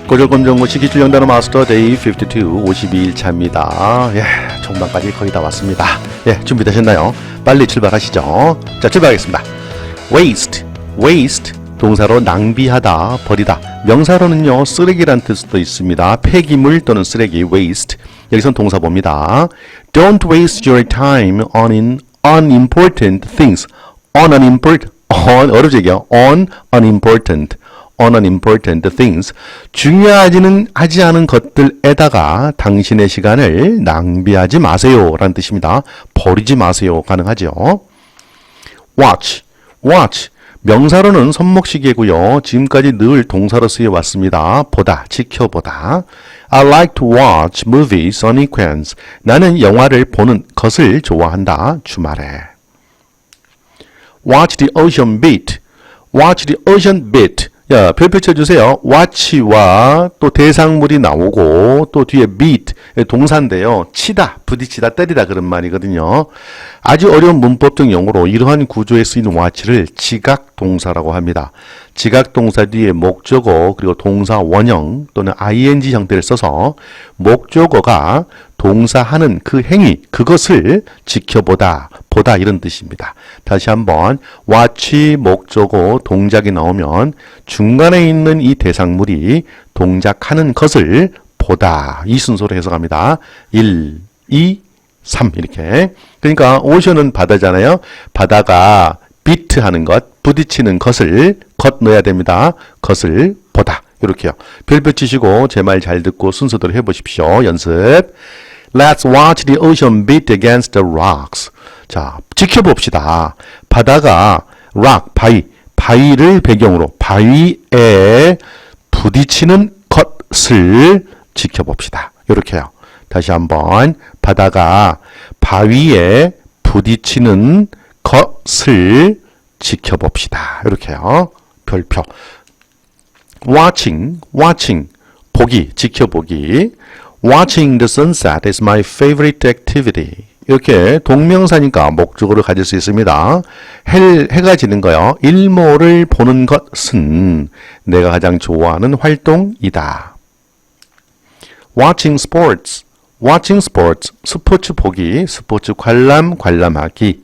고졸검정고시 기출영단어 마스터 데이 52 52일차입니다. 예, 종반까지 거의 다 왔습니다. 예, 준비되셨나요? 빨리 출발하시죠. 자, 출발하겠습니다. waste, waste 동사로 낭비하다, 버리다. 명사로는요, 쓰레기란 뜻도 있습니다. 폐기물 또는 쓰레기, waste. 여기선 동사 봅니다. Don't waste your time on unimportant things. on 어렵지요. on unimportant things. 중요하지는 하지 않은 것들에다가 당신의 시간을 낭비하지 마세요 라는 뜻입니다. 버리지 마세요 가능하죠. watch, watch 명사로는 손목시계고요. 지금까지 늘 동사로 쓰여왔습니다. 보다, 지켜보다. I like to watch movies on weekends. 나는 영화를 보는 것을 좋아한다. 주말에. Watch the ocean beat. Watch the ocean beat. 야, 별표 쳐주세요. watch와 또 대상물이 나오고 또 뒤에 beat 동사인데요. 치다, 부딪히다, 때리다 그런 말이거든요. 아주 어려운 문법적 용어로 이러한 구조에 쓰이는 watch를 지각 동사라고 합니다. 지각 동사 뒤에 목적어 그리고 동사 원형 또는 ing 형태를 써서 목적어가 동사하는 그 행위, 그것을 지켜보다, 보다 이런 뜻입니다. 다시 한번 watch 목적어 동작이 나오면 중간에 있는 이 대상물이 동작하는 것을 보다 이 순서로 해석합니다. 1, 2, 3 이렇게. 그러니까 오션은 바다잖아요. 바다가 비트하는 것, 부딪히는 것을 것 넣어야 됩니다. 것을 보다 이렇게요. 별표 치시고 제 말 잘 듣고 순서대로 해보십시오. 연습. Let's watch the ocean beat against the rocks. 자, 지켜봅시다. 바다가 rock, 바위를 배경으로 바위에 부딪히는 것을 지켜봅시다. 이렇게요. 다시 한번 바다가 바위에 부딪히는 것을 지켜봅시다. 이렇게요. 별표. watching, 보기, 지켜보기. Watching the sunset is my favorite activity. 이렇게 동명사니까 목적어를 가질 수 있습니다. 해가 지는 거요. 일몰을 보는 것은 내가 가장 좋아하는 활동이다. Watching sports, 스포츠 보기, 스포츠 관람하기.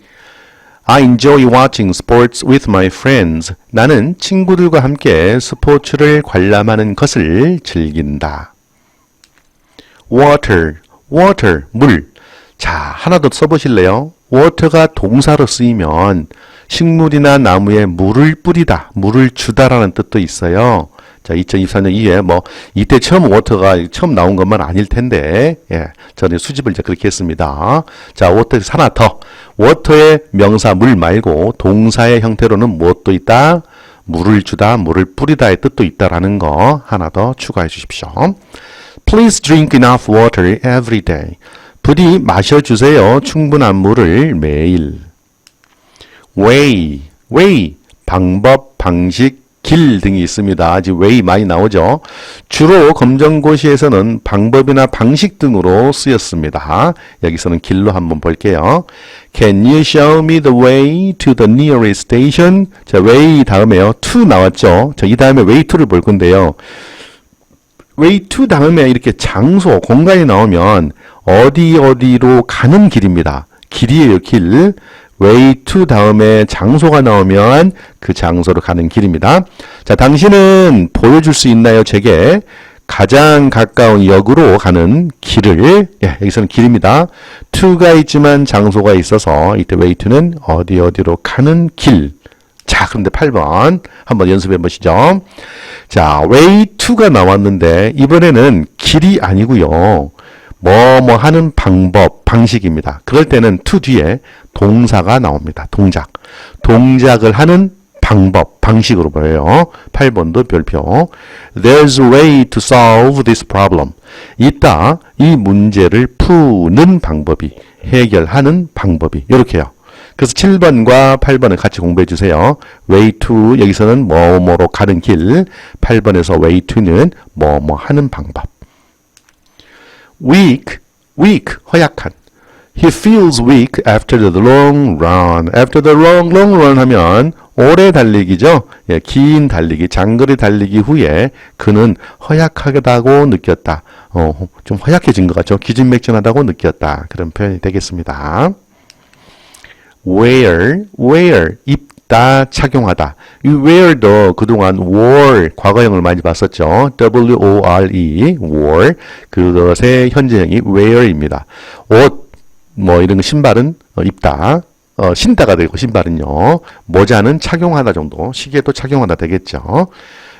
I enjoy watching sports with my friends. 나는 친구들과 함께 스포츠를 관람하는 것을 즐긴다. water, 물. 자, 하나 더 써보실래요? water가 동사로 쓰이면 식물이나 나무에 물을 뿌리다, 물을 주다라는 뜻도 있어요. 자, 2024년 이후에 이때 처음 water가 처음 나온 것만 아닐 텐데, 예, 저는 수집을 이제 그렇게 했습니다. 자, water 하나 더. water의 명사 물 말고 동사의 형태로는 무엇도 있다? 물을 주다, 물을 뿌리다의 뜻도 있다라는 거 하나 더 추가해 주십시오. Please drink enough water every day. 부디 마셔주세요. 충분한 물을 매일. way, 방법, 방식, 길 등이 있습니다. 아직 way 많이 나오죠. 주로 검정고시에서는 방법이나 방식 등으로 쓰였습니다. 여기서는 길로 한번 볼게요. Can you show me the way to the nearest station? 자, way 다음에요. to 나왔죠. 자, 이 다음에 way to를 볼 건데요. way to 다음에 이렇게 장소, 공간이 나오면 어디로 가는 길입니다. 길이에요, 길. way to 다음에 장소가 나오면 그 장소로 가는 길입니다. 자, 당신은 보여줄 수 있나요, 제게? 가장 가까운 역으로 가는 길을, 예, 여기서는 길입니다. to가 있지만 장소가 있어서 이때 way to는 어디로 가는 길. 자, 그런데 8번 한번 연습해 보시죠. 자, way to가 나왔는데 이번에는 길이 아니고요. 뭐 하는 방법, 방식입니다. 그럴 때는 to 뒤에 동사가 나옵니다. 동작을 하는 방법, 방식으로 보여요. 8번도 별표. There's a way to solve this problem. 있다, 이 문제를 푸는 방법이, 해결하는 방법이. 이렇게요. 그래서 7번과 8번을 같이 공부해 주세요. way to 여기서는 뭐로 가는 길, 8번에서 way to는 뭐 하는 방법. weak, 허약한. He feels weak after the long run. After the long run 하면 오래 달리기죠. 예, 긴 달리기, 장거리 달리기 후에 그는 허약하다고 느꼈다. 좀 허약해진 것 같죠. 기진맥진하다고 느꼈다. 그런 표현이 되겠습니다. wear, 입다, 착용하다. 이 wear도 그동안 wore, 과거형을 많이 봤었죠. W-O-R-E, wore. 그것의 현재형이 wear입니다. 옷, 이런 신발은 입다. 신다가 되고 신발은요. 모자는 착용하다 정도. 시계도 착용하다 되겠죠.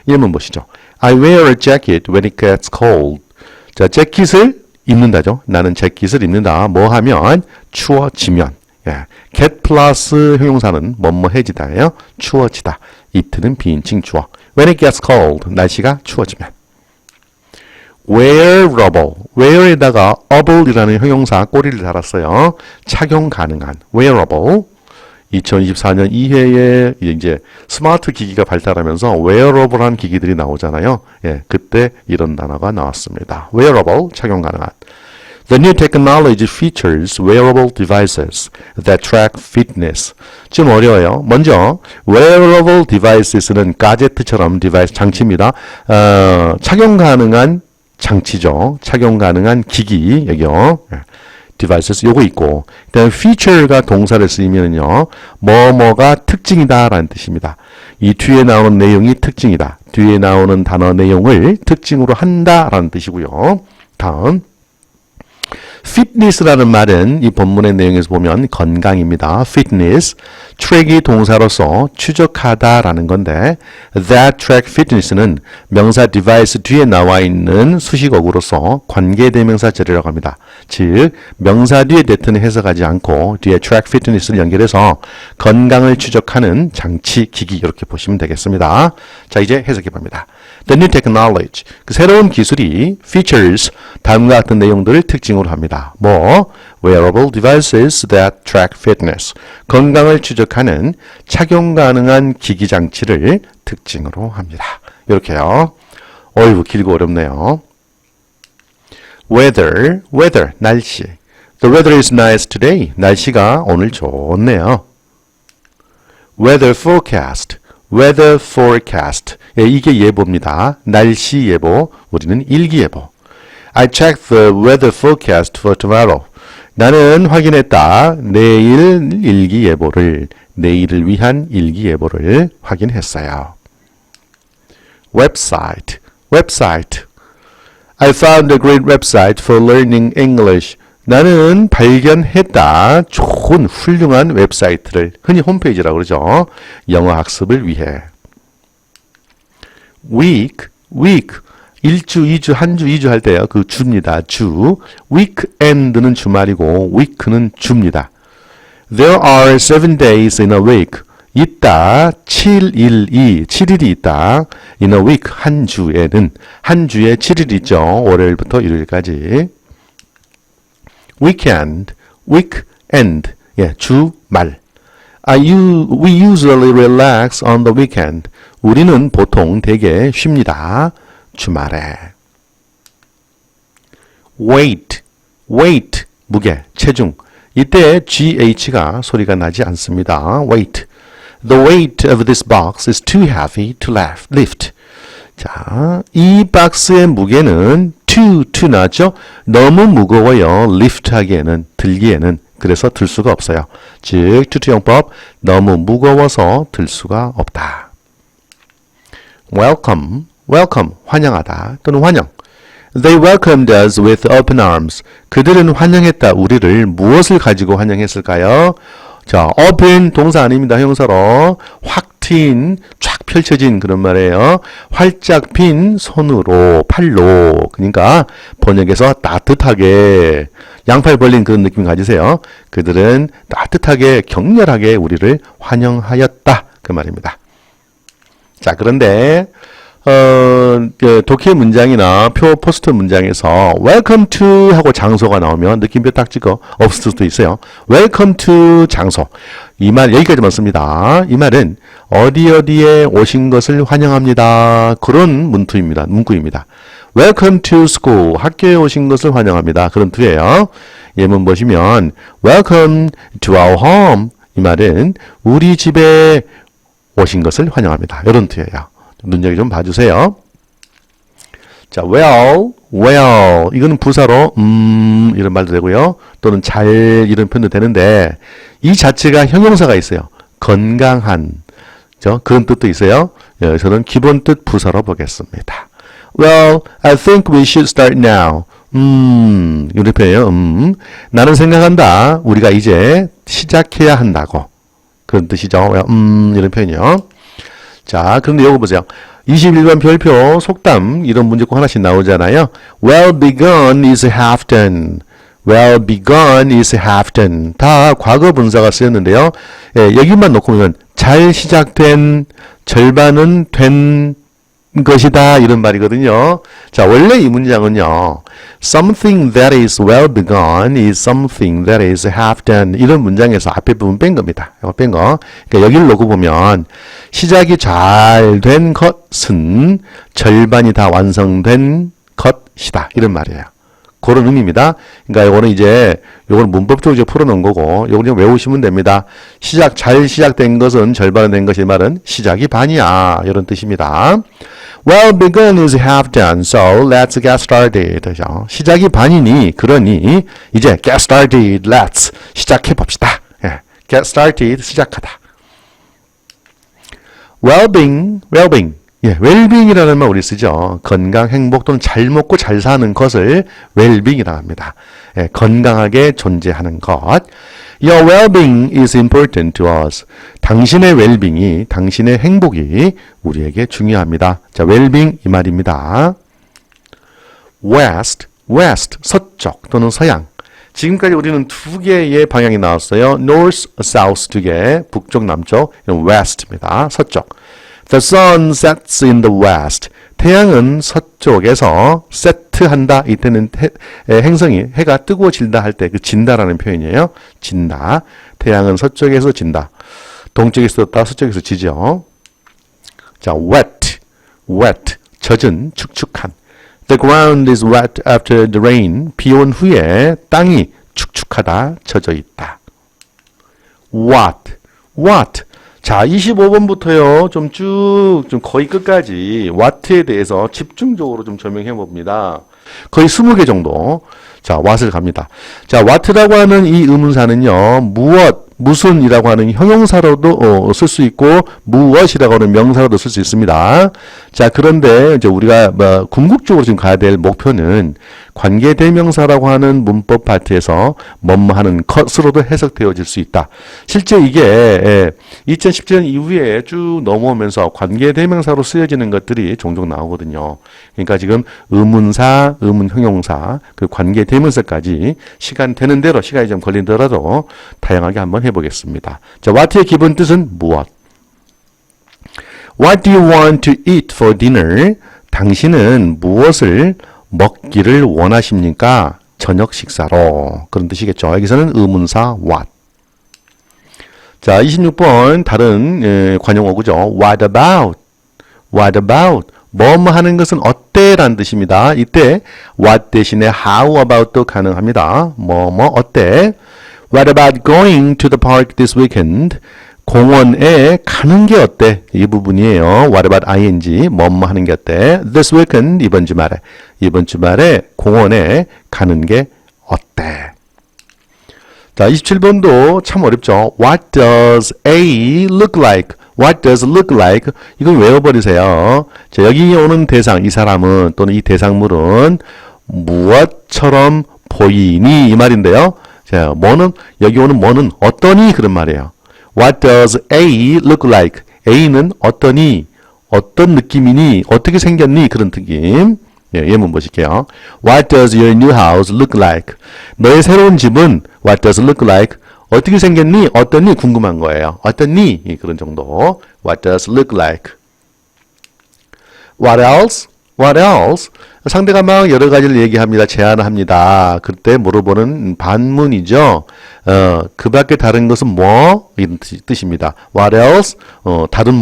예문 보시죠. I wear a jacket when it gets cold. 자, 재킷을 입는다죠. 나는 재킷을 입는다. 뭐 하면? 추워지면. 예. get 플러스 형용사는 뭐뭐해지다예요. 추워지다. it는 비인칭 주어. when it gets cold. 날씨가 추워지면. wear에다가 able이라는 형용사 꼬리를 달았어요. 착용 가능한 wearable. 2024년 2회에 이제 스마트 기기가 발달하면서 wearable한 기기들이 나오잖아요. 예, 그때 이런 단어가 나왔습니다. wearable, 착용 가능한. The new technology features wearable devices that track fitness. 좀 어려워요. 먼저 wearable devices는 가제트처럼 디바이스 장치입니다. 착용 가능한 장치죠. 착용 가능한 기기, 여기요. devices 요거 있고, 그다음 feature가 동사를 쓰이면요, 뭐뭐가 특징이다 라는 뜻입니다. 이 뒤에 나오는 내용이 특징이다. 뒤에 나오는 단어 내용을 특징으로 한다 라는 뜻이고요. 다음 fitness라는 말은 이 본문의 내용에서 보면 건강입니다. fitness, track이 동사로서 추적하다라는 건데 that track fitness는 명사 device 뒤에 나와 있는 수식어구로서 관계대명사 절이라고 합니다. 즉 명사 뒤에 that는 해석하지 않고 뒤에 track fitness를 연결해서 건강을 추적하는 장치, 기기 이렇게 보시면 되겠습니다. 자, 이제 해석해 봅니다. The new technology, 그 새로운 기술이 features, 다음과 같은 내용들을 특징으로 합니다. wearable devices that track fitness, 건강을 추적하는 착용 가능한 기기 장치를 특징으로 합니다. 이렇게요. 어이구, 길고 어렵네요. weather, 날씨. The weather is nice today. 날씨가 오늘 좋네요. weather forecast, 예, 이게 예보입니다. 날씨 예보, 우리는 일기예보. I checked the weather forecast for tomorrow. 나는 확인했다. 내일을 위한 일기예보를 확인했어요. website. I found a great website for learning English. 나는 발견했다. 좋은 훌륭한 웹사이트를, 흔히 홈페이지라고 그러죠. 영어 학습을 위해. week, 1주, 2주, 한 주, 2주 할 때요. 그 주입니다. 주. weekend는 주말이고 week는 주입니다. There are 7 days in a week. 있다. 7일이 있다. in a week, 한 주에 7일이 있죠. 월요일부터 일요일까지. weekend, 예, 주말. We usually relax on the weekend. 우리는 보통 되게 쉽니다. 주말에. weight, 무게, 체중. 이때 GH가 소리가 나지 않습니다. weight. The weight of this box is too heavy to lift. 자, 이 박스의 무게는 too 나죠? 너무 무거워요. lift하기에는, 들기에는. 그래서 들 수가 없어요. 즉, 투투용법, 너무 무거워서 들 수가 없다. welcome, 환영하다 또는 환영. They welcomed us with open arms. 그들은 환영했다. 우리를 무엇을 가지고 환영했을까요? 자, open 동사 아닙니다. 형용사로 확 트인, 쫙 펼쳐진 그런 말이에요. 활짝 핀 손으로, 팔로. 그러니까 번역에서 따뜻하게, 양팔 벌린 그런 느낌 가지세요. 그들은 따뜻하게, 격렬하게 우리를 환영하였다. 그 말입니다. 자, 그런데 독해 문장이나 표 포스트 문장에서 welcome to 하고 장소가 나오면 느낌표 딱 찍어 없을 수도 있어요. welcome to 장소. 이 말 여기까지만 씁니다. 이 말은 어디에 오신 것을 환영합니다. 그런 문구입니다. welcome to school. 학교에 오신 것을 환영합니다. 그런 뜻이에요. 예문 보시면 welcome to our home. 이 말은 우리 집에 오신 것을 환영합니다. 이런 뜻이에요. 눈여겨 좀 봐주세요. 자, well. 이거는 부사로 이런 말도 되고요. 또는 잘 이런 표현도 되는데 이 자체가 형용사가 있어요. 건강한 그런 뜻도 있어요. 저는 기본 뜻 부사로 보겠습니다. Well, I think we should start now. 이런 표현이에요. 나는 생각한다. 우리가 이제 시작해야 한다고. 그런 뜻이죠. 이런 표현이요. 자, 그런데 요거 보세요. 21번 별표, 속담 이런 문제 꼭 하나씩 나오잖아요. Well begun is half done. Well begun is half done. 다 과거 분사가 쓰였는데요. 예, 여기만 놓고 보면 잘 시작된 절반은 된 것이다 이런 말이거든요. 자, 원래 이 문장은요. Something that is well begun is something that is half done. 이런 문장에서 앞에 부분 뺀 겁니다. 이거 뺀 거. 그러니까 여기를 놓고 보면 시작이 잘 된 것은 절반이 다 완성된 것이다. 이런 말이에요. 그런 의미입니다. 그러니까 이거는 이제 요거는 문법적으로 이제 풀어놓은 거고 요거 그냥 외우시면 됩니다. 잘 시작된 것은 절반은 된 것이 말은 시작이 반이야. 이런 뜻입니다. Well begun is half done, so let's get started. 시작이 반이니 그러니 이제 get started, let's 시작해 봅시다. 예, get started 시작하다. well-being. 예, well-being이라는 말 우리 쓰죠. 건강, 행복 또는 잘 먹고 잘 사는 것을 well-being이라고 합니다. 예, 건강하게 존재하는 것. Your well-being is important to us. 당신의 well-being이, 당신의 행복이 우리에게 중요합니다. 자, well-being 이 말입니다. West, 서쪽 또는 서양. 지금까지 우리는 두 개의 방향이 나왔어요. North, South 두 개, 북쪽, 남쪽, West입니다. 서쪽. The sun sets in the west. 태양은 서쪽에서 세트한다. 이때는 행성이 해가 뜨고 질다 할 때 그 진다라는 표현이에요. 진다. 태양은 서쪽에서 진다. 동쪽에서 떴다. 서쪽에서 지죠. 자, wet. 젖은, 축축한. The ground is wet after the rain. 비 온 후에 땅이 축축하다. 젖어 있다. what. 자, 25번부터요, 좀 거의 끝까지 what에 대해서 집중적으로 좀 설명해 봅니다. 거의 20개 정도. 자, what을 갑니다. 자, what라고 하는 이 의문사는요, 무슨이라고 하는 형용사로도 쓸 수 있고, 무엇이라고 하는 명사로도 쓸 수 있습니다. 자, 그런데 이제 우리가 궁극적으로 지금 가야 될 목표는 관계대명사라고 하는 문법 파트에서 뭐뭐 하는 것으로도 해석되어질 수 있다. 실제 이게 2017년 이후에 쭉 넘어오면서 관계대명사로 쓰여지는 것들이 종종 나오거든요. 그러니까 지금 의문사, 의문형용사, 그 관계대명사까지 시간 되는 대로 시간이 좀 걸리더라도 다양하게 한번 해보겠습니다. 자, what의 기본 뜻은 무엇? What do you want to eat for dinner? 당신은 무엇을 먹기를 원하십니까? 저녁 식사로. 그런 뜻이겠죠. 여기서는 의문사 what. 자, 26번 다른 관용어구죠. What about? 뭐뭐 하는 것은 어때? 라는 뜻입니다. 이때 what 대신에 how about도 가능합니다. 뭐뭐 어때? What about going to the park this weekend? 공원에 가는 게 어때? 이 부분이에요. What about ing? 뭐뭐 하는 게 어때? This weekend, 이번 주말에 공원에 가는 게 어때? 자, 27번도 참 어렵죠. What does A look like? 이건 외워버리세요. 자, 여기 오는 대상, 이 사람은 또는 이 대상물은 무엇처럼 보이니? 이 말인데요. 자, 여기 오는 뭐는 어떠니? 그런 말이에요. What does A look like? A는 어떠니? 어떤 느낌이니? 어떻게 생겼니? 그런 느낌. 예, 예문 보실게요. What does your new house look like? 너의 새로운 집은 What does look like? 어떻게 생겼니? 어떠니? 궁금한 거예요. 어떠니? 그런 정도. What does look like? What else? 상대가 막 여러 가지를 얘기합니다. 제안을 합니다. 그때 물어보는 반문이죠. 그 밖에 다른 것은 뭐? 이런 뜻입니다. What else? 다른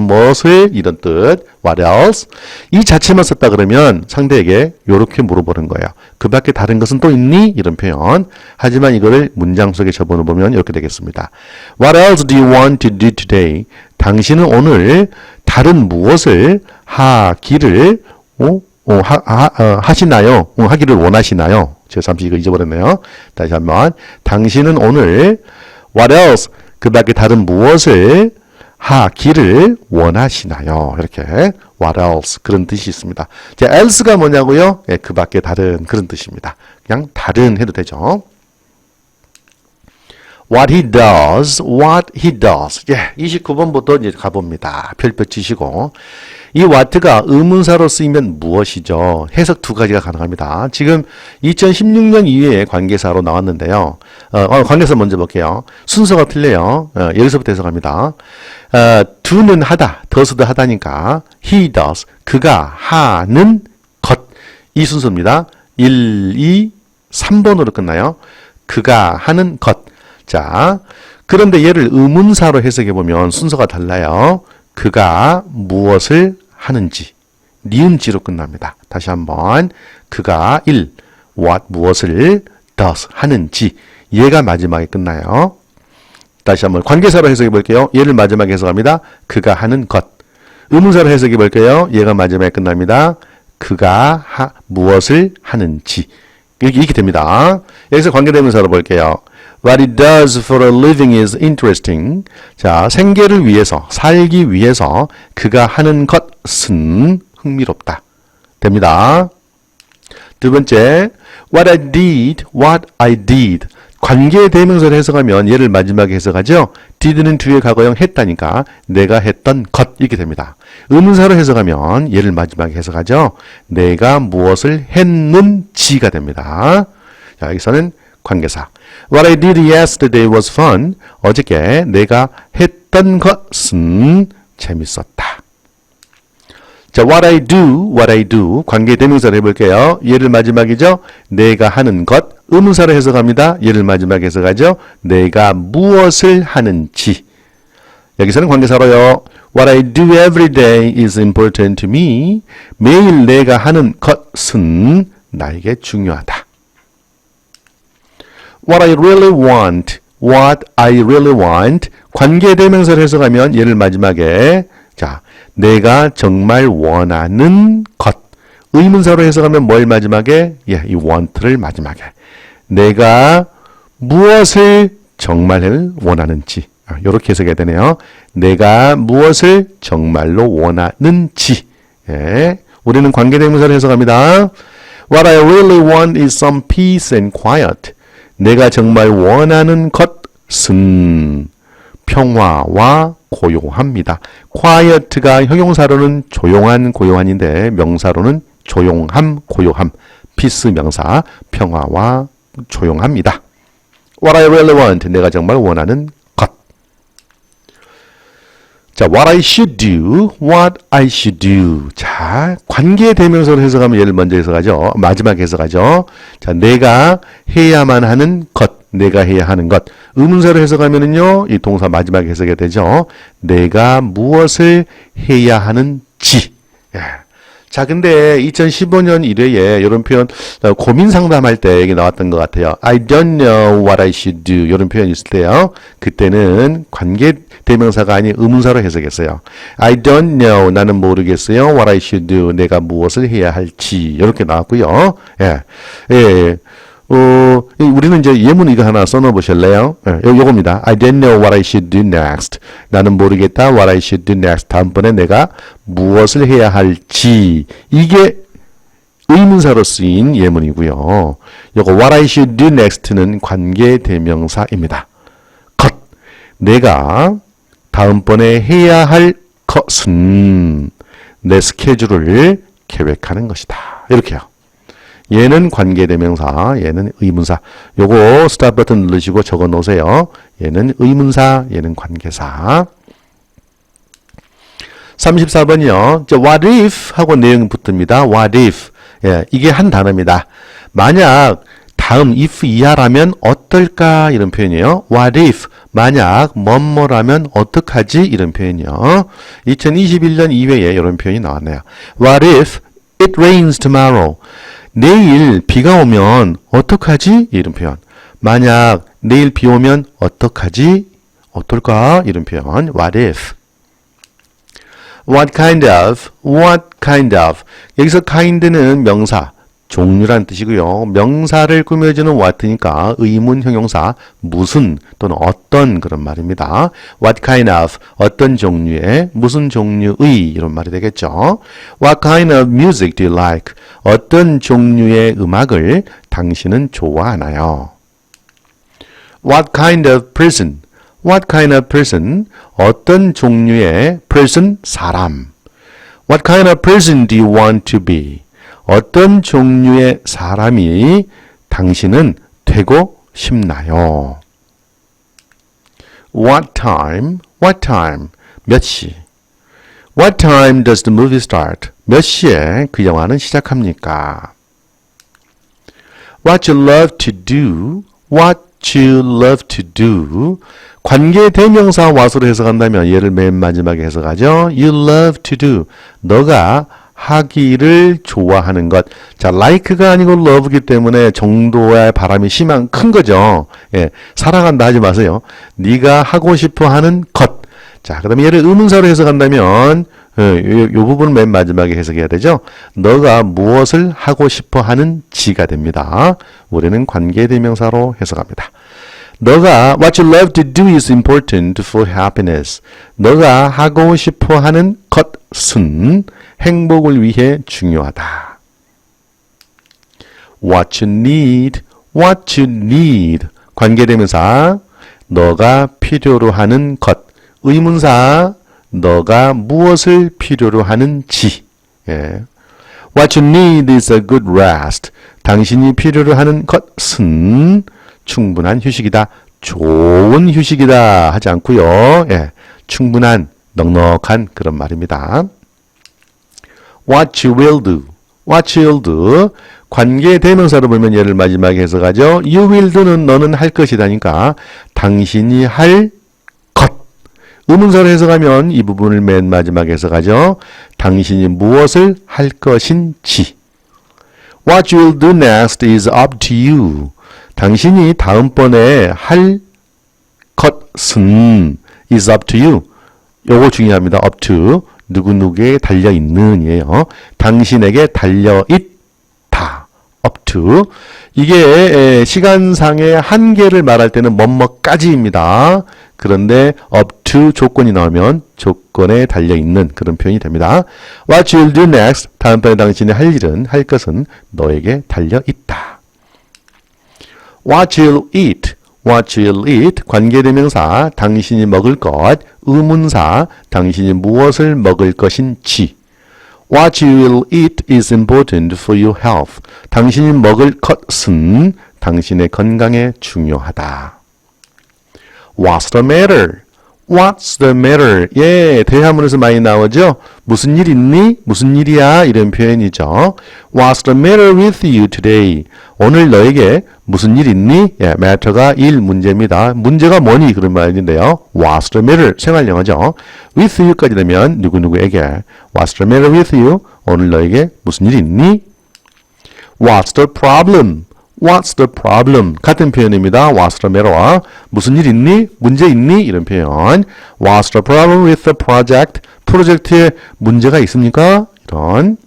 무엇을? 이런 뜻. What else? 이 자체만 썼다 그러면 상대에게 이렇게 물어보는 거예요. 그 밖에 다른 것은 또 있니? 이런 표현. 하지만 이거를 문장 속에 접어놓으면 이렇게 되겠습니다. What else do you want to do today? 당신은 오늘 다른 무엇을 하기를 하시나요? 하기를 원하시나요? 제가 잠시 이거 잊어버렸네요. 다시 한번. 당신은 오늘 what else? 그 밖에 다른 무엇을 하기를 원하시나요? 이렇게 what else 그런 뜻이 있습니다. 자, else가 뭐냐고요? 예, 그 밖에 다른 그런 뜻입니다. 그냥 다른 해도 되죠. What he does, what he does. 예, 29번부터 이제 가봅니다. 별표 치시고. 이 what가 의문사로 쓰이면 무엇이죠? 해석 두 가지가 가능합니다. 지금 2016년 이후에 관계사로 나왔는데요. 관계사 먼저 볼게요. 순서가 틀려요. 여기서부터 해석합니다. do는 하다, does도 하다니까 he does, 그가 하는 것. 이 순서입니다. 1, 2, 3번으로 끝나요. 그가 하는 것. 자, 그런데 얘를 의문사로 해석해보면 순서가 달라요. 그가 무엇을 하는지, 니은지로 끝납니다. 다시 한번, 그가 1, what, 무엇을 does, 하는지, 얘가 마지막에 끝나요. 다시 한번 관계사로 해석해볼게요. 얘를 마지막에 해석합니다. 그가 하는 것. 의문사로 해석해볼게요. 얘가 마지막에 끝납니다. 그가 무엇을 하는지. 이렇게 됩니다. 여기서 관계대명사로 볼게요. What he does for a living is interesting. 자, 생계를 위해서, 살기 위해서 그가 하는 것은 흥미롭다. 됩니다. 두 번째, what I did. 관계대명사를 해석하면 얘를 마지막에 해석하죠. did는 뒤에 과거형 했다니까 내가 했던 것 이렇게 됩니다. 의문사로 해석하면 얘를 마지막에 해석하죠. 내가 무엇을 했는지가 됩니다. 자, 여기서는 관계사. What I did yesterday was fun. 어저께 내가 했던 것은 재밌었다. 자, what I do. 관계대명사를 해볼게요. 얘를 마지막이죠. 내가 하는 것. 의문사로 해석합니다. 얘를 마지막에 해석하죠. 내가 무엇을 하는지. 여기서는 관계사로요. What I do every day is important to me. 매일 내가 하는 것은 나에게 중요하다. What I really want. 관계대명사를 해석하면 얘를 마지막에 자, 내가 정말 원하는 것. 의문사로 해석하면 뭘 마지막에? 예, 이 want를 마지막에. 내가 무엇을 정말 원하는지. 이렇게 해석해야 되네요. 내가 무엇을 정말로 원하는지. 예, 우리는 관계대명사를 해석합니다. What I really want is some peace and quiet. 내가 정말 원하는 것은 평화와 고요합니다. quiet가 형용사로는 조용한, 고요한인데 명사로는 조용함, 고요함. peace 명사, 평화와 조용합니다. What I really want. 내가 정말 원하는 것. 자, what I should do. 자, 관계대명사로 해석하면 얘를 먼저 해석하죠. 마지막에 해석하죠. 자, 내가 해야만 하는 것. 내가 해야 하는 것. 의문사로 해석하면은요, 이 동사 마지막에 해석이 되죠. 내가 무엇을 해야 하는지. 예. 자, 근데 2015년 1회에 이런 표현, 고민 상담할 때 얘기 나왔던 것 같아요. I don't know what I should do. 이런 표현이 있을 때요. 그때는 관계대명사가 아닌 의문사로 해석했어요. I don't know. 나는 모르겠어요. What I should do. 내가 무엇을 해야 할지. 이렇게 나왔고요. 예. 예. 우리는 이제 예문 이거 하나 써놓어 보실래요? 요겁니다. I don't know what I should do next. 나는 모르겠다. What I should do next. 다음번에 내가 무엇을 해야 할지. 이게 의문사로 쓰인 예문이고요. 요거 what I should do next는 관계대명사입니다. 것. 내가 다음번에 해야 할 것은 내 스케줄을 계획하는 것이다. 이렇게요. 얘는 관계대명사, 얘는 의문사. 요거 스탑 버튼 누르시고 적어 놓으세요. 얘는 의문사, 얘는 관계사. 34번이요. What if 하고 내용이 붙습니다. What if. 예, 이게 한 단어입니다. 만약 다음 if 이하라면 어떨까 이런 표현이에요. What if 만약 뭐뭐라면 어떡하지 이런 표현이요. 2021년 2회에 이런 표현이 나왔네요. What if it rains tomorrow. 내일 비가 오면 어떡하지? 이런 표현. 만약 내일 비 오면 어떡하지? 어떨까? 이런 표현. What if? What kind of, what kind of. 여기서 kind는 명사, 종류란 뜻이고요. 명사를 꾸며주는 what니까 의문 형용사, 무슨 또는 어떤 그런 말입니다. What kind of, 어떤 종류의, 무슨 종류의 이런 말이 되겠죠. What kind of music do you like? 어떤 종류의 음악을 당신은 좋아하나요? What kind of person? What kind of person? 어떤 종류의 person? 사람. What kind of person do you want to be? 어떤 종류의 사람이 당신은 되고 싶나요? What time? What time? 몇 시? What time does the movie start? 몇 시에 그 영화는 시작합니까? What you love to do? What you love to do? 관계 대명사 what으로 해석한다면 얘를 맨 마지막에 해석하죠. You love to do. 너가 하기를 좋아하는 것. 자, like가 아니고 love이기 때문에 정도의 바람이 심한 큰 거죠. 예, 사랑한다 하지 마세요. 네가 하고 싶어 하는 것. 자, 그 다음에 얘를 의문사로 해석한다면 요 부분을 맨 마지막에 해석해야 되죠. 너가 무엇을 하고 싶어 하는지가 됩니다. 우리는 관계대명사로 해석합니다. 너가 what you love to do is important for happiness. 너가 하고 싶어 하는 것은 행복을 위해 중요하다. What you need, what you need. 관계대명사, 너가 필요로 하는 것. 의문사, 너가 무엇을 필요로 하는지. 예. What you need is a good rest. 당신이 필요로 하는 것은 충분한 휴식이다. 좋은 휴식이다 하지 않고요. 예, 충분한 넉넉한 그런 말입니다. What you will do. What you will do. 관계 대명사로 보면 얘를 마지막에 해석하죠. You will do는 너는 할 것이다니까 당신이 할 것. 의문사로 해석하면 이 부분을 맨 마지막에 해석하죠. 당신이 무엇을 할 것인지. What you will do next is up to you. 당신이 다음번에 할 것은 is up to you. 요거 중요합니다. up to. 누구누구에 달려있는 이에요. 당신에게 달려있다. up to. 이게 시간상의 한계를 말할 때는 뭐뭐까지입니다. 그런데 up to 조건이 나오면 조건에 달려있는 그런 표현이 됩니다. What you'll do next. 다음번에 당신이 할 일은, 할 것은 너에게 달려있다. What you'll eat. What you'll eat. 관계대명사, 당신이 먹을 것. 의문사, 당신이 무엇을 먹을 것인지. What you will eat is important for your health. 당신이 먹을 것은 당신의 건강에 중요하다. What's the matter? What's the matter? 예, 대화문에서 많이 나오죠. 무슨 일 있니? 무슨 일이야? 이런 표현이죠. What's the matter with you today? 오늘 너에게 무슨 일 있니? 예, matter가 일 문제입니다. 문제가 뭐니? 그런 말인데요. What's the matter? 생활영어죠. with you까지 되면 누구누구에게 What's the matter with you? 오늘 너에게 무슨 일 있니? What's the problem? What's the problem? 같은 표현입니다. What's the matter와 무슨 일 있니? 문제 있니? 이런 표현. What's the problem with the project? 프로젝트에 문제가 있습니까? 이런.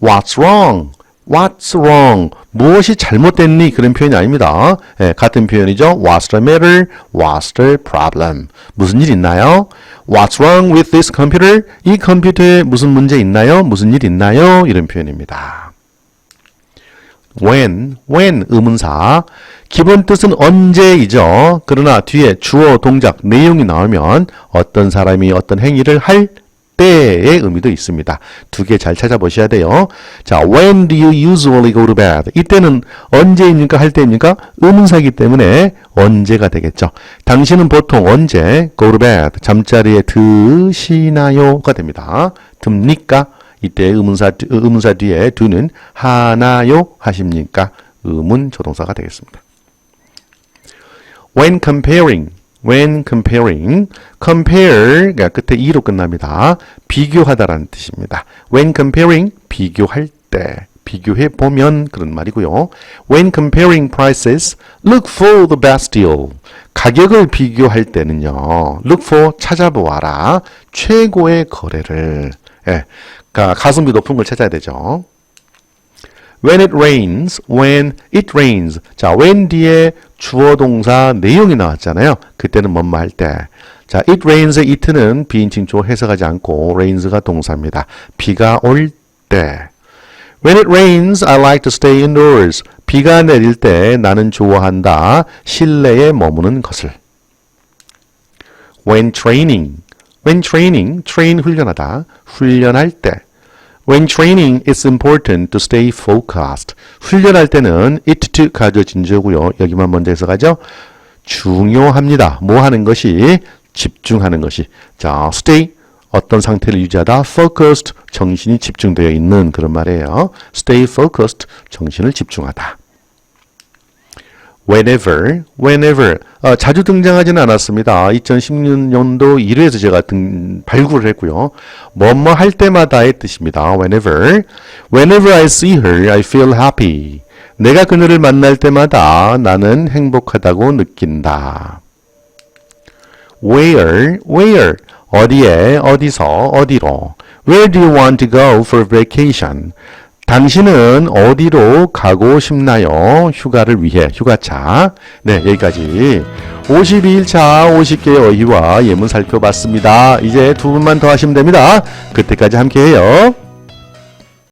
What's wrong? What's wrong? 무엇이 잘못됐니? 그런 표현이 아닙니다. 예, 같은 표현이죠. What's the matter? What's the problem? 무슨 일 있나요? What's wrong with this computer? 이 컴퓨터에 무슨 문제 있나요? 무슨 일 있나요? 이런 표현입니다. when 의문사. 기본 뜻은 언제이죠. 그러나 뒤에 주어, 동작, 내용이 나오면 어떤 사람이 어떤 행위를 할 때의 의미도 있습니다. 두 개 잘 찾아보셔야 돼요. 자, when do you usually go to bed? 이때는 언제입니까? 할 때입니까? 의문사이기 때문에 언제가 되겠죠. 당신은 보통 언제 go to bed? 잠자리에 드시나요?가 됩니다. 듭니까? 이때 의문사 뒤에 do는 하나요? 하십니까? 의문 조동사가 되겠습니다. When comparing, compare가 끝에 e로 끝납니다. 비교하다라는 뜻입니다. When comparing, 비교할 때, 비교해 보면 그런 말이고요. When comparing prices, look for the best deal. 가격을 비교할 때는요. Look for 찾아보아라. 최고의 거래를. 예. 가성비 높은 걸 찾아야 되죠. When it rains. 자, when 뒤에 주어 동사 내용이 나왔잖아요. 그때는 뭐뭐 할 때. 자, it rains의 it는 비인칭조 해석하지 않고 rains가 동사입니다. 비가 올 때. When it rains, I like to stay indoors. 비가 내릴 때 나는 좋아한다. 실내에 머무는 것을. When training, train 훈련하다. 훈련할 때. When training, it's important to stay focused. 훈련할 때는 it to 가져진 주고요. 여기만 먼저 해석하죠. 중요합니다. 뭐 하는 것이? 집중하는 것이. 자, stay 어떤 상태를 유지하다. focused 정신이 집중되어 있는 그런 말이에요. stay focused 정신을 집중하다. whenever 자주 등장하지는 않았습니다. 2016년도 1회에서 제가 발굴을 했고요. 뭐뭐 할 때마다의 뜻입니다. whenever I see her, I feel happy. 내가 그녀를 만날 때마다 나는 행복하다고 느낀다. where 어디에, 어디서, 어디로. Where do you want to go for vacation? 당신은 어디로 가고 싶나요? 휴가를 위해, 휴가차. 네, 여기까지 52일차 50개의 어휘와 예문 살펴봤습니다. 이제 두 분만 더 하시면 됩니다. 그때까지 함께해요.